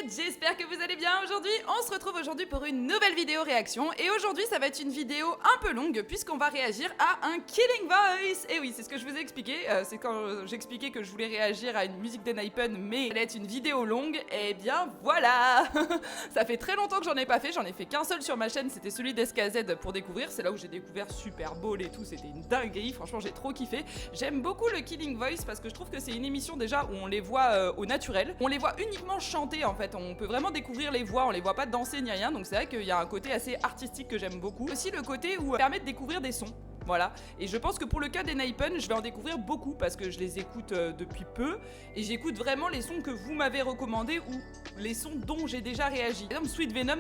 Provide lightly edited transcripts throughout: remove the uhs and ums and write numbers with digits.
j'espère que vous allez bien. Aujourd'hui, on se retrouve aujourd'hui pour une nouvelle vidéo réaction. Et aujourd'hui, ça va être une vidéo un peu longue puisqu'on va réagir à un Killing Voice. Et oui, c'est ce que je vous ai expliqué. C'est quand j'expliquais que je voulais réagir à une musique d'Enhypen, mais elle est une vidéo longue. Et bien voilà. Ça fait très longtemps que j'en ai pas fait. J'en ai fait qu'un seul sur ma chaîne. C'était celui d'SKZ pour découvrir. C'est là où j'ai découvert Super Bowl et tout. C'était une dinguerie. Franchement, j'ai trop kiffé. J'aime beaucoup le Killing Voice parce que je trouve que c'est une émission déjà où on les voit au naturel. On les voit uniquement chanter en fait. On peut vraiment découvrir les voix. On les voit pas danser ni rien. Donc c'est vrai qu'il y a un côté assez artistique que j'aime beaucoup. Aussi le côté où permet de découvrir des sons. Voilà, et je pense que pour le cas d'Enhypen, je vais en découvrir beaucoup parce que je les écoute depuis peu et j'écoute vraiment les sons que vous m'avez recommandés ou les sons dont j'ai déjà réagi. Par exemple, Sweet Venom,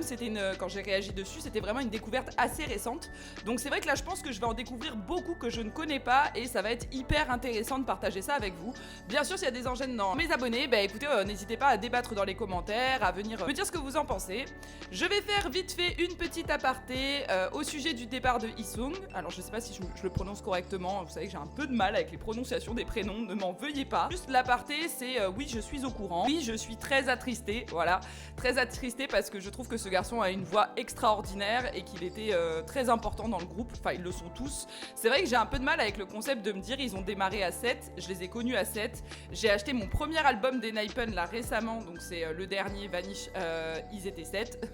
quand j'ai réagi dessus, c'était vraiment une découverte assez récente. Donc c'est vrai que là, je pense que je vais en découvrir beaucoup que je ne connais pas et ça va être hyper intéressant de partager ça avec vous. Bien sûr, s'il y a des engènes dans mes abonnés, bah écoutez, n'hésitez pas à débattre dans les commentaires, à venir me dire ce que vous en pensez. Je vais faire vite fait une petite aparté au sujet du départ de Isung. Alors je sais pas si je le prononce correctement, vous savez que j'ai un peu de mal avec les prononciations des prénoms, ne m'en veuillez pas. Juste l'aparté, c'est oui, je suis au courant, oui, je suis très attristée, voilà, très attristée parce que je trouve que ce garçon a une voix extraordinaire et qu'il était très important dans le groupe, enfin ils le sont tous. C'est vrai que j'ai un peu de mal avec le concept de me dire ils ont démarré à 7, je les ai connus à 7, j'ai acheté mon premier album d'Enhypen là récemment, donc c'est le dernier Vanish, ils étaient 7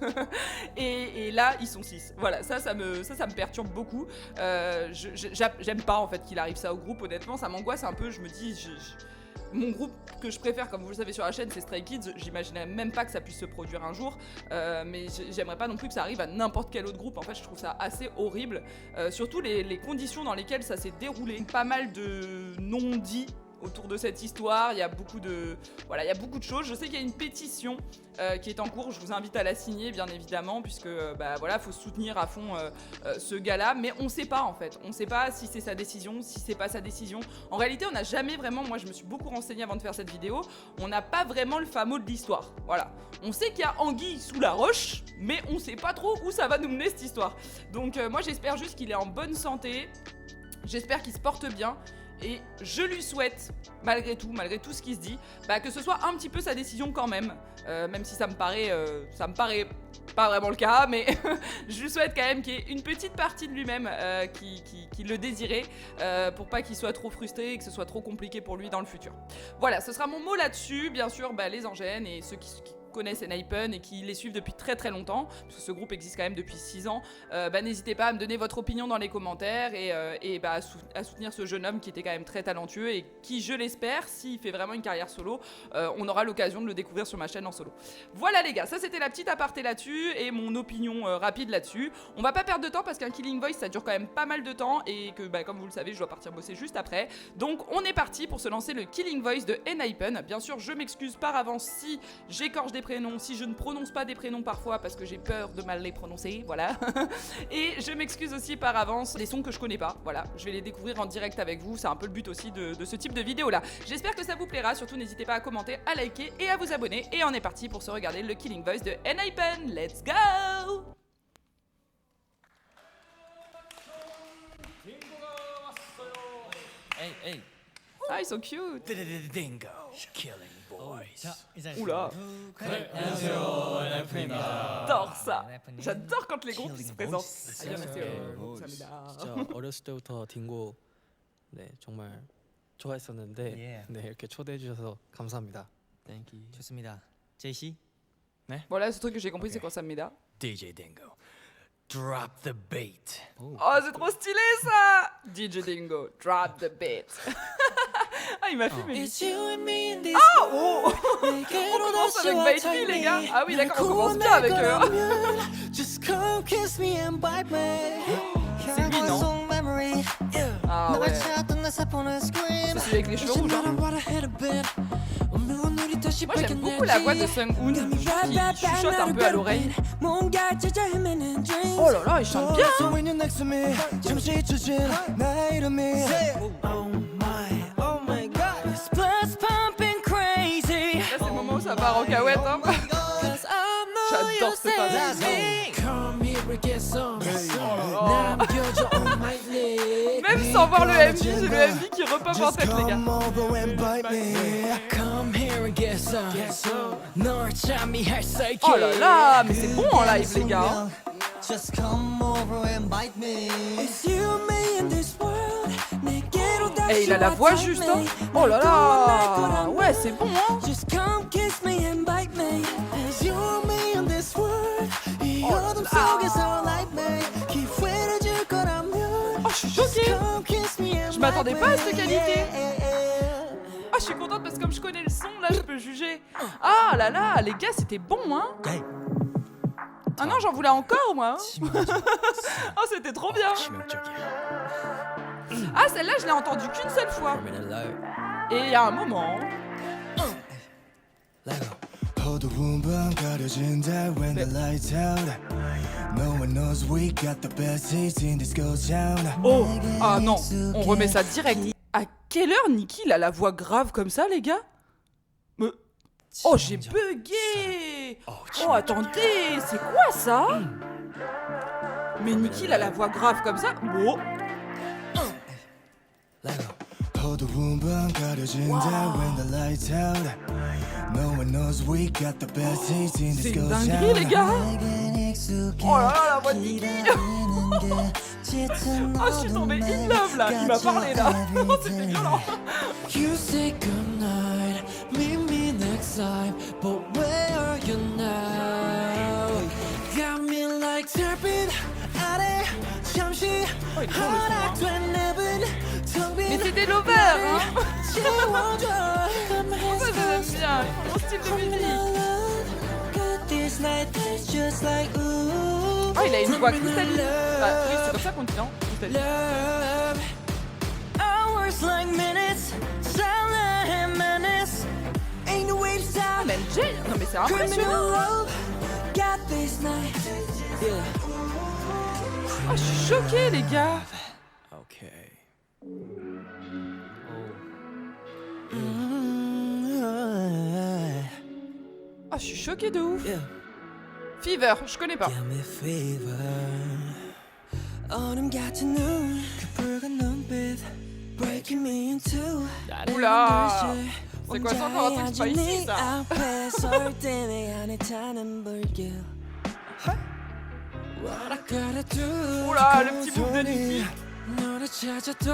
et là ils sont 6, voilà, ça me perturbe beaucoup. J'aime pas en fait qu'il arrive ça au groupe, honnêtement ça m'angoisse un peu, je me dis mon groupe que je préfère, comme vous le savez sur la chaîne, c'est Stray Kids. J'imaginais même pas que ça puisse se produire un jour, mais j'aimerais pas non plus que ça arrive à n'importe quel autre groupe. En fait, je trouve ça assez horrible, surtout les conditions dans lesquelles ça s'est déroulé. Pas mal de non-dits autour de cette histoire, il y a beaucoup de choses. Je sais qu'il y a une pétition qui est en cours, je vous invite à la signer bien évidemment, puisque voilà, faut soutenir à fond ce gars-là, mais on sait pas en fait, on sait pas si c'est sa décision, si c'est pas sa décision. En réalité, on n'a jamais vraiment, moi je me suis beaucoup renseignée avant de faire cette vidéo, on n'a pas vraiment le fameux de l'histoire, voilà. On sait qu'il y a anguille sous la roche, mais on sait pas trop où ça va nous mener cette histoire. Donc moi j'espère juste qu'il est en bonne santé, j'espère qu'il se porte bien. Et je lui souhaite, malgré tout ce qui se dit, que ce soit un petit peu sa décision quand même. Même si ça me paraît pas vraiment le cas, mais je lui souhaite quand même qu'il y ait une petite partie de lui-même qui le désirait, pour pas qu'il soit trop frustré et que ce soit trop compliqué pour lui dans le futur. Voilà, ce sera mon mot là-dessus. Bien sûr, les engènes et ceux qui connaissent Enhypen et qui les suivent depuis très très longtemps, parce que ce groupe existe quand même depuis 6 ans, n'hésitez pas à me donner votre opinion dans les commentaires et à soutenir ce jeune homme qui était quand même très talentueux et qui, je l'espère, s'il fait vraiment une carrière solo, on aura l'occasion de le découvrir sur ma chaîne en solo. Voilà les gars, ça c'était la petite aparté là-dessus et mon opinion rapide là-dessus. On va pas perdre de temps parce qu'un Killing Voice ça dure quand même pas mal de temps et que comme vous le savez je dois partir bosser juste après. Donc on est parti pour se lancer le Killing Voice de Enhypen. Bien sûr je m'excuse par avance si j'écorche des prénoms, si je ne prononce pas des prénoms parfois parce que j'ai peur de mal les prononcer, voilà. Et je m'excuse aussi par avance des sons que je connais pas, voilà. Je vais les découvrir en direct avec vous, c'est un peu le but aussi de ce type de vidéo là. J'espère que ça vous plaira, surtout n'hésitez pas à commenter, à liker et à vous abonner. Et on est parti pour se regarder le Killing Voice de Enhypen, let's go! Hey. Ah ils sont cute! Dingo. Killing Voice. Oula! J'adore ça! J'adore quand les groupes se présentent. 진짜 어렸을 때부터 딩고 정말 좋아했었는데 이렇게 초대해 주셔서 감사합니다. Thank you. 좋습니다. 제이씨. Voilà, ce truc que j'ai compris, c'est quoi ça, Meda? DJ Dingo. Drop the bait. Oh, c'est trop stylé ça! DJ Dingo, drop the beat. Ah, il m'a fumé. Ah, oh! On commence avec Bite Me, les gars. Ah oui, d'accord, on commence bien avec eux. C'est lui, non? Ah ouais. C'est celui avec les cheveux rouges, hein. Moi j'aime beaucoup la voix de Sung-hoon qui chuchote un peu à l'oreille. Oh là là, il chante bien, hein. Là c'est le moment où ça part en cacahuète, hein. J'adore J'adore cette phase. Come here and get some. Oh. 남겨줘 on my leg. Même sans voir le MV, j'ai le MV qui repop en tête, les gars. Come over and bite me. Come here and get some. 널 잠이할 수 있게. Oh là là, mais c'est bon en live, les gars. Just come over and bite me. It's you and me in this world. Et il a la voix juste, hein. Oh là là. Ouais, c'est bon, hein. Just come kiss me and bite me. It's you and me in this world. 이 어둠 속에서 light me. 기회를 거라면. Oh, je suis choquée. Come kiss me and Je m'attendais pas à cette bite me. qualité. Ah, je suis contente parce que comme je connais le son, là, je peux juger. Ah là là, les gars, c'était bon, hein. Ah non, j'en voulais encore, moi. Oh, c'était trop bien. Ah, celle-là, je l'ai entendue qu'une seule fois. Et il y a un moment. 어두운 밤 가려진다 when the lights out. No one knows we got the best seats in this ghost town. Oh, ah non, on remet ça direct. À quelle heure Nicki il a la voix grave comme ça, les gars? Mais... Oh, j'ai bugué. Oh, attendez, c'est quoi ça? Mais Nicki il a la voix grave comme ça. Oh. 어두운 밤 가려진다 when the lights out. No one knows we got the best seats in this C'est une ghost dinguerie, les gars. town. Oh là là, la voix de Nicki. Oh, je suis tombée in love là. Il m'a parlé là. Oh, c'était violent. You say goodnight, meet me next time, but where are you now? Got me like serpent, 아래 잠시 허락된 랩은 Mais c'est des lovers, hein. 채워줘. Ça, j'aime bien. Mon style de musique. Oh, il a une voix cristalline. Bah, oui, c'est comme ça qu'on dit, non? Cristalline. Love, hours like minutes, silent and menace. Ain't no way to stop. Ah, mais elle gêne. Non, mais c'est impressionnant. Got this night. Oh, je suis choquée, les gars. Okay. Oh, je suis choquée de ouf. Fever, je connais pas. Give me fever. 얼음 같은 눈, 그 붉은 눈빛, breaking me in two. Oula. C'est quoi ça encore un truc spicy, ça? 앞에 설 때 내 안에 타는 불길. What I gotta do. Oula, le petit bouffe de Nicki. 너를 찾아도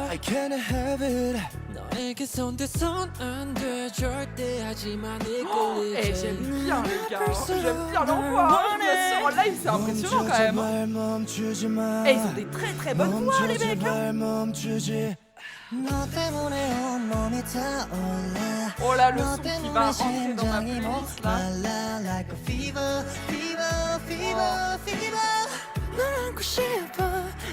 I can't have it. 너에게 손대선 안 돼 절대 하지만 내 Eh, j'aime 꼴리지. bien, les gars. J'aime bien leur voix. Bien sûr, en live, c'est impressionnant quand même. 말 멈추지 마. Et ils ont des très très bonnes voix, les mecs. 말 멈추지. 너 때문에 온몸이 타올라. Oh là, le 너 son qui va 때문에 entrer dans ma 심장이 playlist là. 목말라 like a fever, fever, fever, fever. 널 안고 싶어,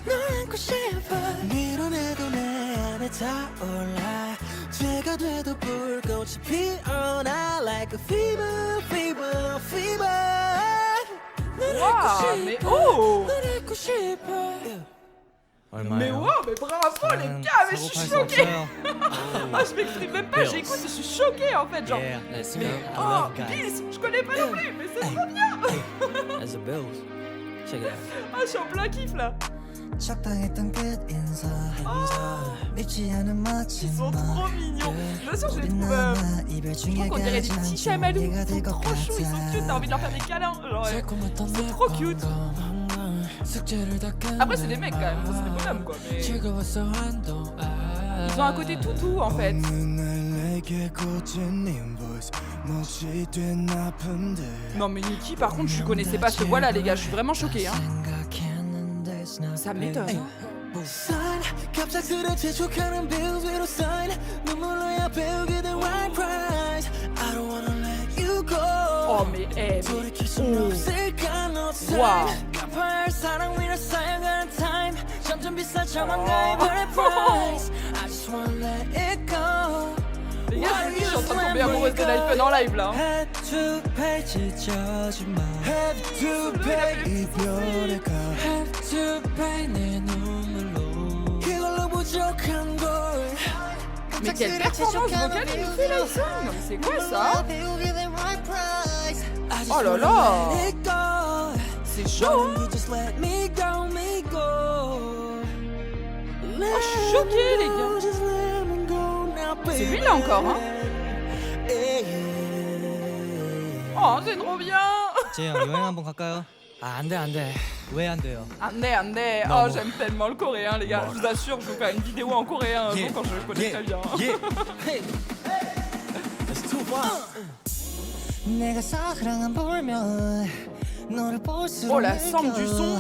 널 안고 싶어. 밀어내도 내 안에 타올라. 죄가 돼도 불꽃이 피어나 like a fever, fever, fever. 널 안고 Waouh, mais 싶어, oh. 널 안고 싶어. Mais wow, mais bravo les gars, mais je suis choquée. Ah, je m'exprime même pas, j'écoute, je suis choquée en fait, genre. let's Mais oh, Bills, je connais pas non plus, mais c'est trop bien. That's the Bills. Check it out. Ah, je suis en plein kiff là. 적당했던 끝 인사 밉지 않은 멋진 Ils sont trop mignons. Bien sûr, je les trouve. Je trouve qu'on dirait des petits chamallows. Ils sont trop choux, ils sont cute. T'as envie de leur faire des câlins. Genre, ouais. C'est trop cute. Après, c'est des mecs quand même. Enfin, c'est des bonhommes quoi. Mais ils ont un côté toutou en fait. Non, mais Nicki, par contre, je connaissais pas ce voix là, les gars. Je suis vraiment choquée. Hein. Ça m'étonne. 갑작스레 재촉하는 bills 위로 sign 눈물로야 배우게 된 right price I don't wanna let you go Oh, mais eh, 돌이킬 수 mais. 없을까 no time Wow. 갚아야 할 사랑 위로 쌓여가는 time 점점 비싸져만 나의 very price I just wanna let it go Les gars, je suis en train de tomber amoureuse de Life en live là. Had to pay 지쳐지 마 Have to pay 이별의 값. Have to pay 내 눈물로 그걸로 부족한 걸 Mais quelle performance vocale il fait là, il sonne. Non, mais c'est quoi ça? 배우게 된 right price I just Oh là wanna là. let it go. C'est chaud, hein. You just let me go, me go. Oh, je suis choquée, les gars. Just let me go now, C'est lui baby. là encore, hein. Yeah. Oh, c'est trop bien. 재영 여행 한번 갈까요? 아, 안 돼, 안 돼. 왜 안 돼요? Ande. Non, Oh, non. j'aime tellement le coréen, les gars. Je vous assure, je vais faire une vidéo en coréen un jour quand je le connais très bien. 내가 사랑한 불면 너를 볼수록 Oh, la somme du son.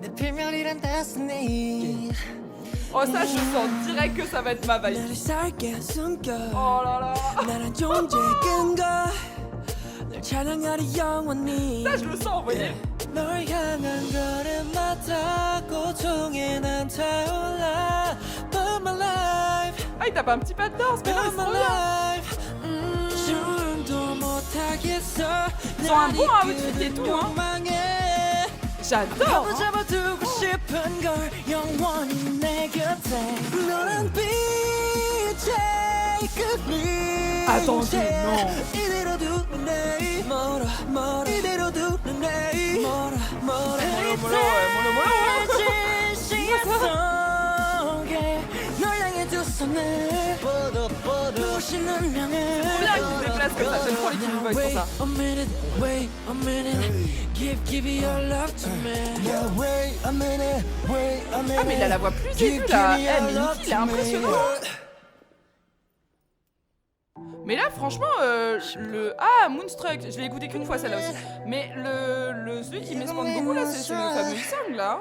내 필면이란 destiny. Oh, ça, je sens direct que ça va être ma vibe. 나를 살게 숨겨. Oh là là. 나란 존재 끈거. 널 찬양하리 영원히. Ça, je le sens, vous voyez. 널 향한 걸음마다 고통에 난 타올라. But my life, Ah, il tape un petit pas de danse, mais non, but c'est my trop bien. life. 조금도 못하겠어. Ils ont un bon outfit et tout, hein. J'adore, hein. 잡아두고 싶은 걸 영원히 내 곁에. 너란 빛의 끝이. Attendez, non. 이대로 두는 내 멀어 이대로 두는 내 멀어 Mollo, mollo. 진실 속에 널 향해 두 손을 부신 운명을 Trop bien qu'ils se déplacent comme ça. J'aime trop les Killing Voice pour ça. wait a minute give your love to me. Yeah, wait a minute. Ah, mais il a la voix plus aiguë là. Eh, mais Nicky, il est impressionnant. Mais là, franchement, Ah, Moonstruck, je l'ai écouté qu'une fois celle-là aussi. Mais celui qui m'espande beaucoup là, c'est le fameux Isang là.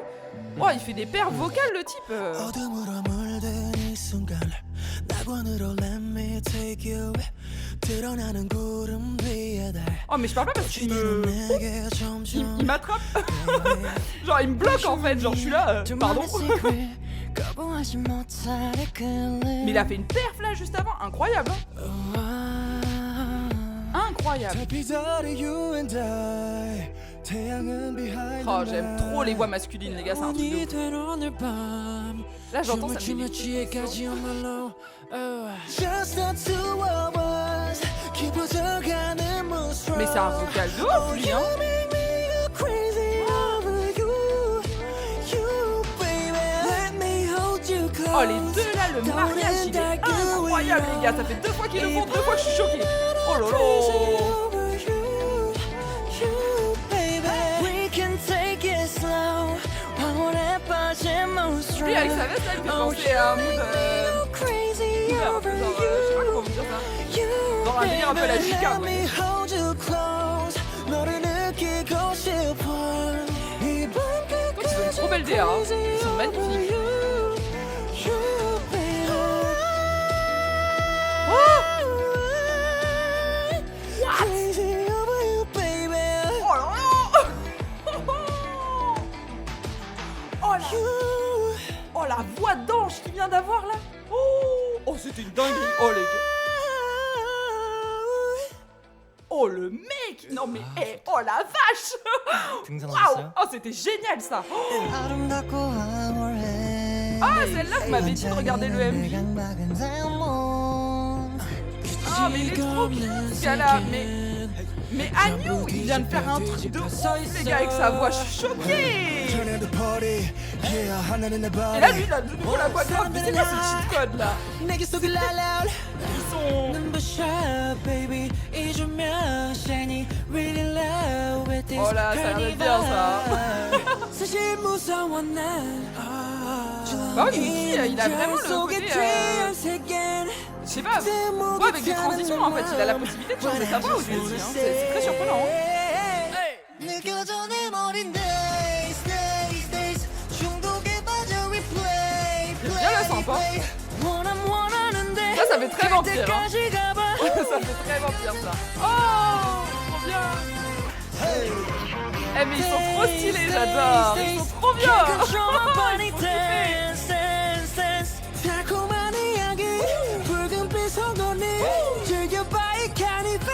Oh, il fait des paires vocales le type. 어둠으로 물든 이 순간 낙원으로 let me take you 드러나는 구름 위에 달 Oh, mais je parle pas parce qu'il 내게 il 점점 m'attrape. Genre, il me bloque en fait. Genre, je suis là. Pardon. 거부하지 못할 Mais il a fait une perf là juste avant. Incroyable. Hein. Incroyable. 달빛아래 you and I 태양은 behind Oh, the j'aime trop les voix masculines, les gars. C'est un truc de ouf. 된 오늘 밤 Là, j'entends ça. 춤을 취해까지 on my low. Just the two of us 깊어져가는 moonstruck Mais c'est un vocal de ouf, lui, hein. You make me go crazy over you, you baby. Let me hold you close. Oh, les deux là, le mariage, il est incroyable, les gars. Ça fait 2 fois qu'ils le font, 2 fois que je suis choquée. Oh là là. Over you, you baby. We can take it slow. 황홀에 빠진 moonstruck. Lui, avec sa veste, là, il me fait penser à un mood. Crazy Genre, over je sais pas comment vous dire ça. you. Dans un délire un peu la chica, Let ouais. me hold you close. 너를 느끼고 싶어. 이 밤 Ils ont une trop belle DA, hein. Ils sont magnifiques. Oh là là. Oh là. Oh, la voix d'ange qu'il vient d'avoir là. Oh, c'était une dinguerie. Oh les gars. Oh le mec. Non mais oh la vache. Waouh. 등산하셨어요? Oh, c'était génial ça. 아름답고 황홀해. Ah, celle-là, vous m'avez dit de regarder le MV. 내각막은 대문. Ah, mais il est trop bien ce gars-là. Mais Agnew, il vient de faire un truc de ouf, les gars, avec sa voix. Je suis choquée. Turn the party, yeah, 하나는 내 Et body. là, lui, il a de nouveau la voix grave. Mais c'est quoi ce cheat code là? 내게 속을 loud. Ils sont. 눈부셔 baby 잊으면 shiny really loud with this Oh là, ça a l'air de bien ça. 사실 무서워 난 Bah oui, Nicky, il a vraiment le côté. Je sais pas, moi avec des transitions en fait, il a la possibilité de changer sa voix aussi, hein. C'est très surprenant. Hein. 느껴져 내 머린 days, days, days. 중독에 빠져 replay, J'aime bien la sample, hein. 원하는데 Ça fait très vampire, hein. 때까지 가봐. Ça fait très vampire ça. Oh, trop bien. Eh mais ils sont trop stylés, j'adore. Ils sont trop bien. Ils font kiffer. 달콤한 이야기 붉은빛 성돈이 즐겨봐 이 카니발.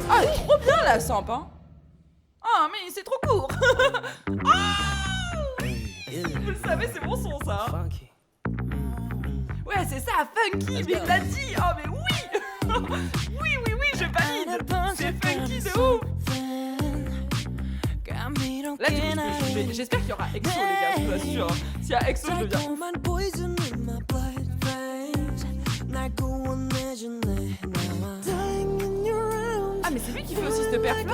Ah, elle est trop bien la sample, hein. Ah, mais c'est trop court. Ah, vous le savez, c'est mon son ça. Hein. Funky. Ouais, c'est ça, funky, mais il l'a dit. Oh, mais oui. Oui, je valide. Là, du coup, j'espère qu'il y aura EXO, les gars, je vous assure. S'il y a EXO, je le viens. 달콤한 poison in my blood veins. 날 구원해줄래 나와. Dying in your arms. Ah, mais c'est lui qui fait aussi cette perf là.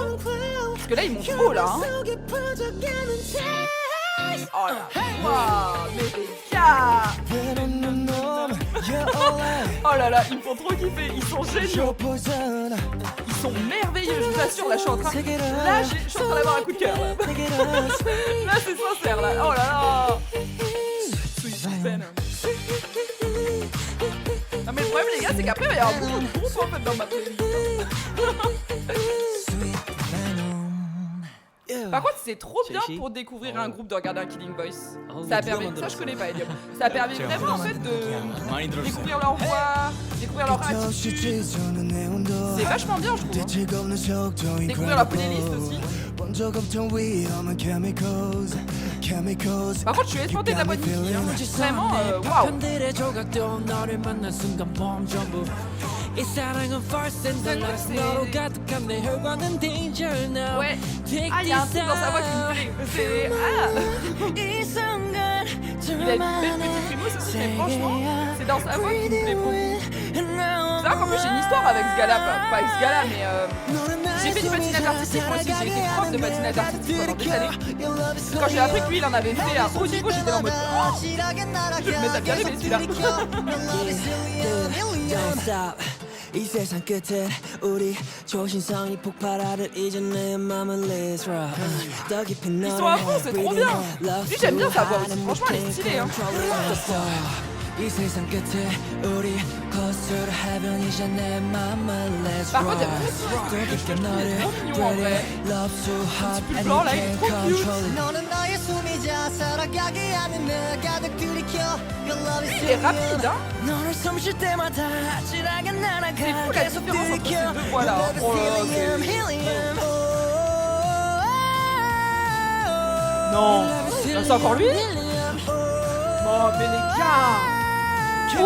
Parce que là, ils montent trop là. Hein. 속에 퍼져가는 taste. Oh là, waouh, mais les gars. Oh là là, ils me font trop kiffer, ils sont géniaux. Ils sont merveilleux, je vous assure, là je suis en train d'avoir un coup de cœur. Là c'est sincère là, oh là là. Sweet Venom. Non mais le problème les gars c'est qu'après il va y avoir beaucoup de groupes en fait dans ma playlist. Par contre, c'est trop bien pour découvrir un groupe de regarder un Killing Voice. Ça a permis, ça je connais pas, Elium. Ça a permis vraiment en fait de découvrir leur voix, découvrir leur attitude. C'est vachement bien, je trouve. Découvrir leur playlist aussi. Par contre, je suis espantée de la voix de Nicki. Vraiment, waouh. 이 사랑은 false and the last 너로 가득한 내 혈관은 danger now. Ouais. Ah, il y a un truc dans sa voix qui me plaît. C'est 이 순간 il a une belle petite frimousse aussi, mais franchement, c'est dans sa voix qui me plaît beaucoup. C'est vrai qu'en plus j'ai une histoire avec ce gars-là, pas avec ce gars-là, mais j'ai fait du patinage artistique moi aussi, j'ai été prof de patinage artistique pendant des années. Quand j'ai appris que lui il en avait fait à haut niveau, j'étais en mode oh, je me mets à bien aimé celui-là. 이 세상 끝에 우리 초신성이 폭발하듯 이제 내 맘을 let's rock. 더 깊은 Ils sont à fond, c'est trop bien. Lui j'aime bien sa voix aussi, franchement elle est stylée hein. 이 세상 끝에 우리 거스를 해변이자 내 맘을 let's Par rock. contre, il y a 더 깊게 너를 mignon en vrai. love so hot petit and blanc you là, il est can't trop cute. control it. 너는 나의 숨이자 살아가게 하는 내 가득 들이켜 Your love is Lui il est rapide hein. 너를 숨 쉴 때마다 지나간 나랑 C'est fou la différence entre ces deux voix là. Oh là là, c'est... Non, c'est encore lui? Oh mais les gars. Oh.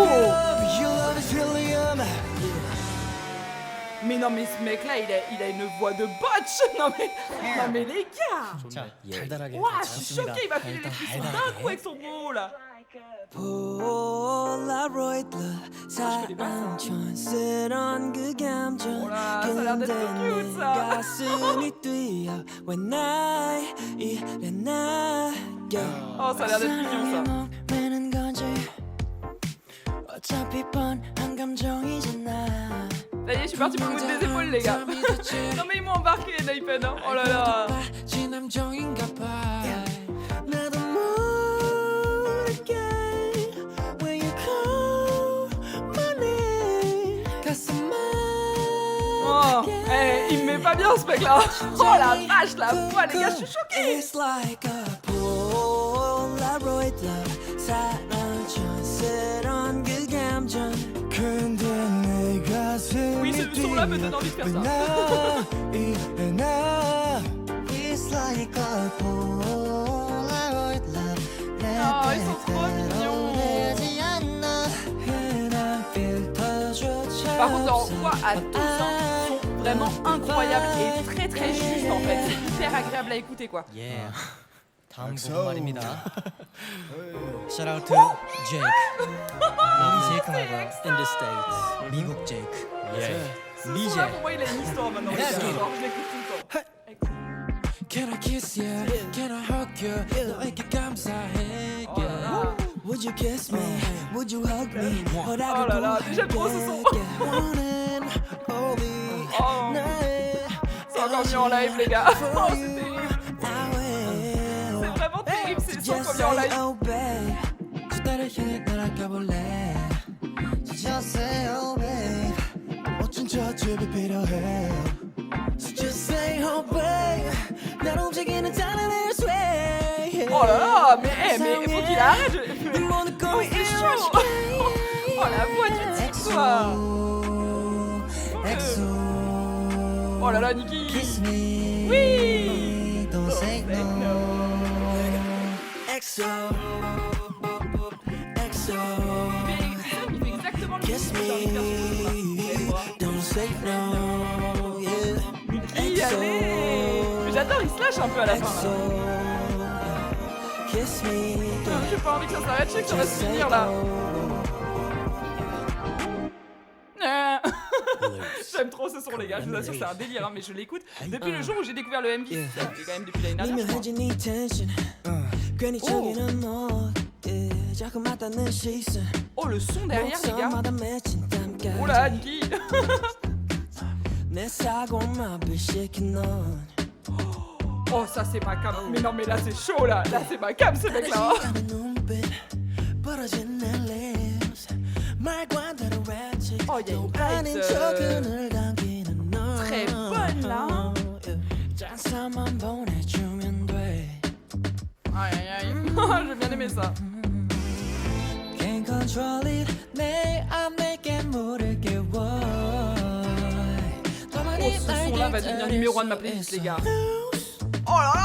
Mais non mais ce mec là il a une voix de botch. Non mais les gars. Ouah, je suis choquée, il va filer les frissons d'un coup avec son mot là. Polaroid love 사랑 촌스러운 그 감정 근데 내 가슴이 뛰어 when I 이래 나게 Oh ça a l'air d'être mignon ça. 매는 건지 어차피 뻔한 감정이잖아 Ça y est, je suis partie pour le mood des épaules les gars. Non mais ils m'ont embarqué Naipen hein. Oh là là. 나도 모르게 when you call my name 가슴 Oh, il me met pas bien ce mec là. Oh la vache, la voix les gars, je suis choquée. It's like a Polaroid love 사랑 촌스러운 그 감정 근데 내 가슴이 Oui, ce son-là me donne envie de faire ça. It's like a Polaroid love Oh, ils sont trop mignons. Par contre, leur voix à tous hein, sont vraiment incroyables et très très justes en fait. C'est hyper agréable à écouter quoi. Yeah. 다음 EXO. 곡 말입니다. Shout out to Jake. 우리 제이크가 in the States. 미국 제이크. Ce son-là pour moi il a une histoire maintenant. Les gars. Genre, je l'écoute tout le temps. Can I kiss you? Can I hug you? 너에게 감사해. Oh là là. Would you kiss me? Would you hug me? Oh là là, j'aime trop ce son. Oh, c'est encore mieux en live les gars. Oh, c'est vraiment terrible ces sons qu'on met en live. Oh babe, 그대를 향해 날아가 볼래. Just say oh babe 멋진 저 집이 필요해 So just say oh babe, 날 움직이는 다른 sway. Oh là là, mais faut qu'il arrête. Oh, c'est chaud. Oh la voix du type quoi. EXO Oh là là, Nicki. Kiss me Oui. Don't say no EXO, EXO, Il fait exactement le kiss même truc dans les versions. me, don't say no, yeah. Nicki, allez. Mais j'adore, il se lâche un peu à la fin là. EXO. miss me. J'ai pas envie que ça s'arrête, je sais que ça va se finir là. J'aime trop ce son les gars, je vous assure c'est un délire hein, mais je l'écoute depuis le jour où j'ai découvert le MV, c'est quand même depuis l'année dernière. 미묘해진 이 tension. 괜히 저기는 너. 자꾸 맞닿는 시선. Oh le son derrière les gars. 목소마다 맺힌 땀까지. Oh là Anki. 내 사고마비 시킨 넌. Oh ça c'est ma cam. Mais non mais là c'est chaud là c'est ma cam ce mec là. Oh il y a une hype très bonne là. Aïe aïe aïe. J'ai bien aimé ça. Oh ce son là va devenir numéro 1 de ma playlist les gars. Oh là là.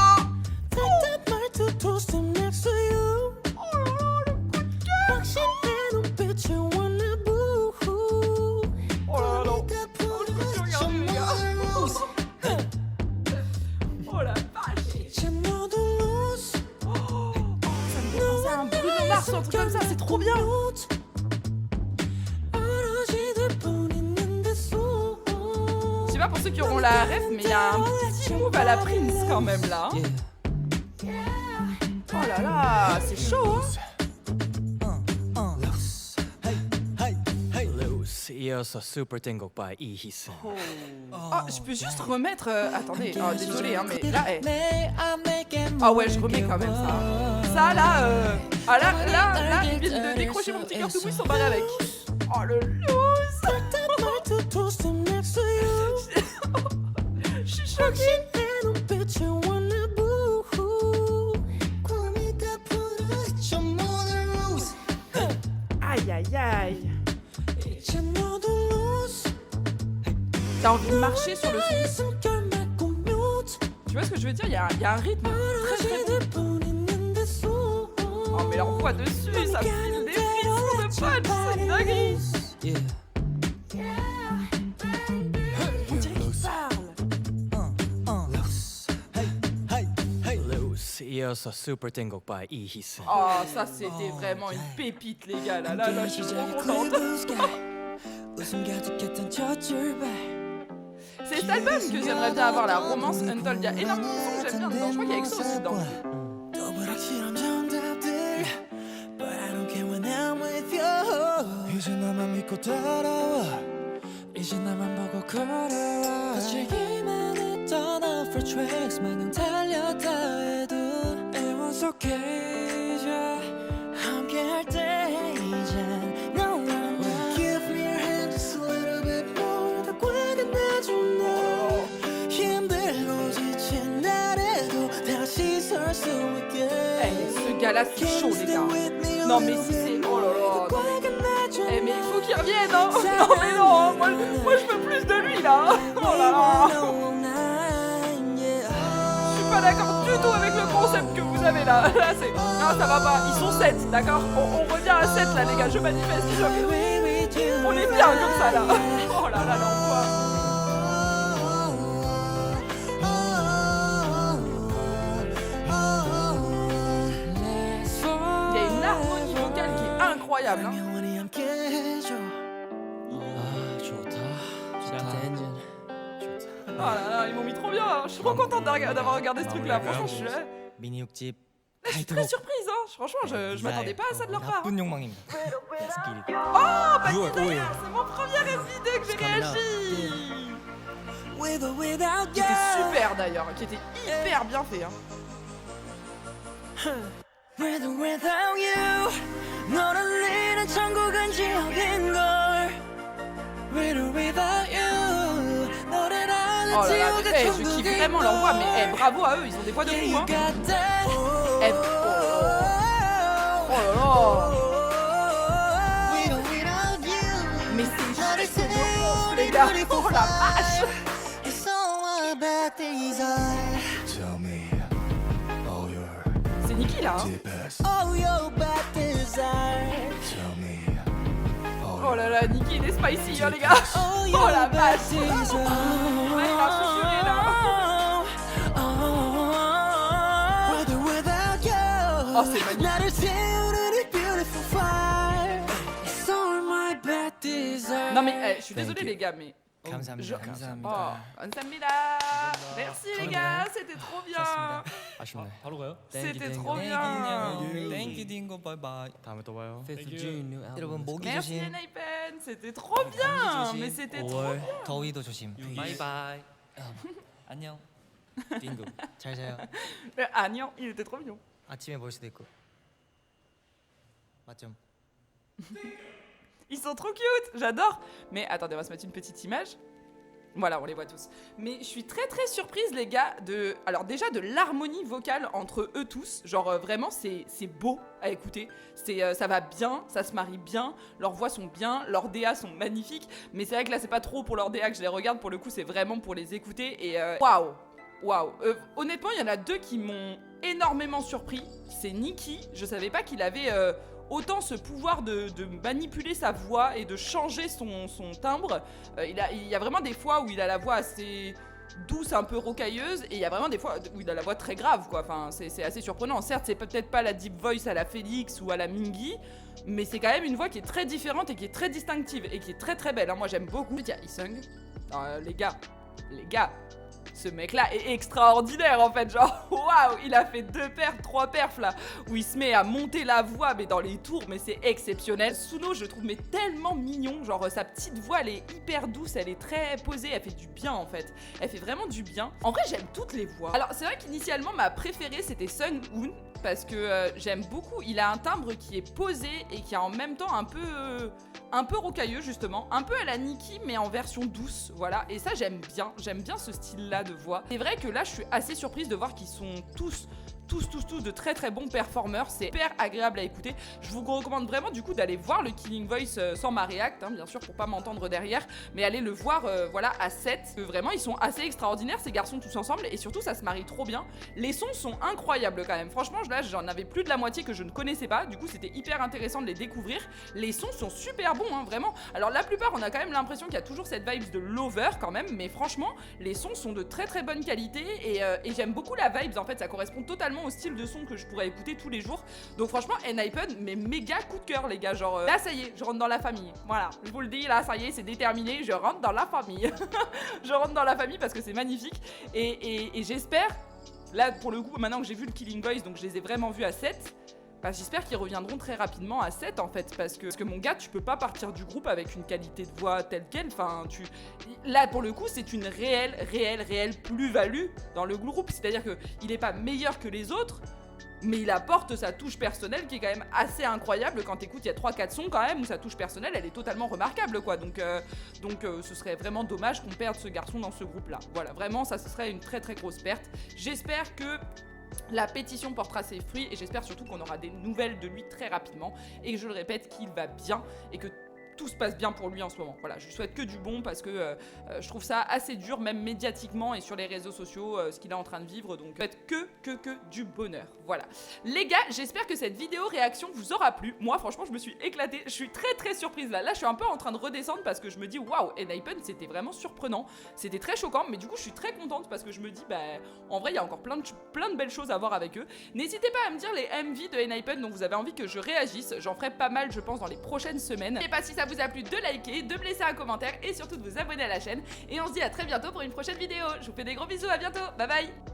Un truc comme ça, c'est trop bien. Je sais pas pour ceux qui auront la ref, mais il y a un petit move à la Prince quand même là. Oh là là, c'est chaud hein. 이어서 Super Ten곡 by 이희승. Oh, je peux juste remettre... attendez, oh, désolé hein, mais là... Ah ouais, je remets quand même ça. Ça là, ah là, ils viennent de décrocher mon petit cœur tout mou, ils sont barrés avec. Oh le loose. Je suis choquée. Aïe aïe aïe. T'as envie de marcher sur le son. Tu vois ce que je veux dire, il y a un rythme très bon. Oh mais leur voix dessus, ça me file des frissons de pote, c'est une dinguerie. On dirait qu'ils parlent. 이어서 Super Ten곡 by 이희승. Oh ça c'était vraiment une pépite les gars, là je suis trop contente. C'est cet album que j'aimerais bien avoir, la romance Untold. Il y a énormément de sons que j'aime bien dedans. Je crois qu'il y a EXO aussi dedans. 이제 나만 믿고 따라와 이제 나만 보고 걸어와 거칠기만 했던 offer tracks 마냥 달렸다 해도 It was okay 이제 함께할 때 이젠 너와 나 Give me your hand just a little bit more 더 꽉안아줘 나 힘들고 지친 날에도 다시 설 수 있게 Eh, ce gars-là c'est chaud les gars. Non mais si c'est... Oh là là. Eh mais il faut qu'il revienne hein. Non mais non, hein. moi je veux plus de lui là. Oh là là. Je suis pas d'accord du tout avec le concept que vous avez là. Là c'est... Non ça va pas, ils sont 7, d'accord, on revient à 7 là les gars, je manifeste. On est bien comme ça là. Oh là là l'envoi. Il y a une harmonie vocale qui est incroyable hein. Oh là là, ils m'ont mis trop bien, hein. Je suis trop contente d'avoir regardé ce truc là, franchement je suis là. 미니육집 Je suis très surprise hein, franchement je m'attendais pas à ça de leur part. 나쁜 욕망입니다. Oh bah c'est mon premier vidéo que j'ai réagi. Qui était super d'ailleurs, qui était hyper bien fait hein. With or without you 너를 잃은 천국은 지옥인걸 With or without you 너를 아는 Oh là là, 지옥은 mais, je kiffe vraiment leur voix, mais bravo à eux, ils ont des voix de fou hein. Oh là là. Mais c'est juste de ouf les gars. Oh la vache. Tell me all your C'est Nicki là hein. deepest Tell me all Oh là là, Nicki il est spicy hein les gars. Oh la vache. Ouais, il m'a susurré là. Oh, c'est magnifique. 나를 태우는 이 beautiful fire. It's all my bad desire. Non mais je suis désolée les gars, mais 감사합니다. Oh, 감사합니다. 감사합니다. Merci les gars, c'était trop bien. 아쉽네. 바로 가요? C'était trop Thank bien. you. Thank you, Dingo. Bye bye. 다음에 또 봐요. 5th of June, new album. 여러분 모기 Merci 조심. Enhypen, c'était trop bien. 조심. Mais c'était trop 5월 bien. 더위도 조심. 바이바이. 안녕. 딩고. 잘 자요. Agnan, il était trop mignon. 아침에 볼 수도 있고. 맞죠? Ils sont trop cute, j'adore. Mais attendez, on va se mettre une petite image. Voilà, on les voit tous. Mais je suis très très surprise les gars de... Alors déjà de l'harmonie vocale entre eux tous. Genre vraiment c'est beau à écouter. Ça va bien, ça se marie bien. Leurs voix sont bien, leurs DA sont magnifiques. Mais c'est vrai que là c'est pas trop pour leurs DA que je les regarde. Pour le coup c'est vraiment pour les écouter. Et waouh. Waouh. Honnêtement il y en a deux qui m'ont énormément surpris. C'est Nicky. Je savais pas qu'il avait... autant ce pouvoir de manipuler sa voix et de changer son timbre. Il y a vraiment des fois où il a la voix assez douce, un peu rocailleuse, et il y a vraiment des fois où il a la voix très grave, quoi. Enfin, c'est assez surprenant. Certes, c'est peut-être pas la deep voice à la Félix ou à la Mingy, mais c'est quand même une voix qui est très différente et qui est très distinctive et qui est très très belle. Hein. Moi, j'aime beaucoup. Il y a Isung. Les gars. Ce mec-là est extraordinaire en fait, genre waouh, il a fait 2 perfs, 3 perfs là, où il se met à monter la voix mais dans les tours, mais c'est exceptionnel. Suno je trouve mais tellement mignon, genre sa petite voix elle est hyper douce, elle est très posée, elle fait du bien en fait, elle fait vraiment du bien. En vrai j'aime toutes les voix. Alors c'est vrai qu'initialement ma préférée c'était Sung-hoon, parce que j'aime beaucoup, il a un timbre qui est posé et qui est en même temps un peu rocailleux justement, un peu à la Nicky mais en version douce, voilà, et ça j'aime bien ce style là de voix. C'est vrai que là je suis assez surprise de voir qu'ils sont tous de très très bons performeurs, c'est hyper agréable à écouter. Je vous recommande vraiment du coup d'aller voir le Killing Voice sans ma réact, hein, bien sûr pour pas m'entendre derrière, mais allez le voir voilà à 7. Vraiment ils sont assez extraordinaires ces garçons tous ensemble et surtout ça se marie trop bien. Les sons sont incroyables quand même, franchement là j'en avais plus de la moitié que je ne connaissais pas, du coup c'était hyper intéressant de les découvrir. Les sons sont super bons hein, vraiment. Alors la plupart on a quand même l'impression qu'il y a toujours cette vibe de lover quand même, mais franchement les sons sont de très très bonne qualité et j'aime beaucoup la vibe en fait, ça correspond totalement au style de son que je pourrais écouter tous les jours. Donc franchement Enhypen, mais méga coup de cœur les gars, genre là ça y est, je rentre dans la famille. Voilà, je vous le dis, là ça y est, c'est déterminé, je rentre dans la famille. Je rentre dans la famille parce que c'est magnifique et j'espère, là pour le coup maintenant que j'ai vu le Killing Voice, donc je les ai vraiment vus à 7. Bah, j'espère qu'ils reviendront très rapidement à 7 en fait, parce que mon gars, tu peux pas partir du groupe avec une qualité de voix telle quelle, enfin là pour le coup c'est une réelle plus-value dans le groupe, c'est-à-dire que il est pas meilleur que les autres, mais il apporte sa touche personnelle qui est quand même assez incroyable. Quand t'écoutes, il y a 3-4 sons quand même où sa touche personnelle elle est totalement remarquable quoi, donc ce serait vraiment dommage qu'on perde ce garçon dans ce groupe là. Voilà, vraiment ça ce serait une très très grosse perte. J'espère que la pétition portera ses fruits et j'espère surtout qu'on aura des nouvelles de lui très rapidement et que je le répète qu'il va bien et que tout se passe bien pour lui en ce moment. Voilà, je lui souhaite que du bon parce que je trouve ça assez dur même médiatiquement et sur les réseaux sociaux ce qu'il est en train de vivre, donc faites que du bonheur. Voilà. Les gars, j'espère que cette vidéo réaction vous aura plu. Moi franchement je me suis éclatée, je suis très surprise là. Là je suis un peu en train de redescendre parce que je me dis waouh, Enhypen c'était vraiment surprenant, c'était très choquant, mais du coup je suis très contente parce que je me dis bah en vrai il y a encore plein de belles choses à voir avec eux. N'hésitez pas à me dire les MV de Enhypen dont vous avez envie que je réagisse, j'en ferai pas mal je pense dans les prochaines semaines. Et pas si ça vous a plu de liker, de me laisser un commentaire et surtout de vous abonner à la chaîne. Et on se dit à très bientôt pour une prochaine vidéo. Je vous fais des gros bisous, à bientôt, bye bye.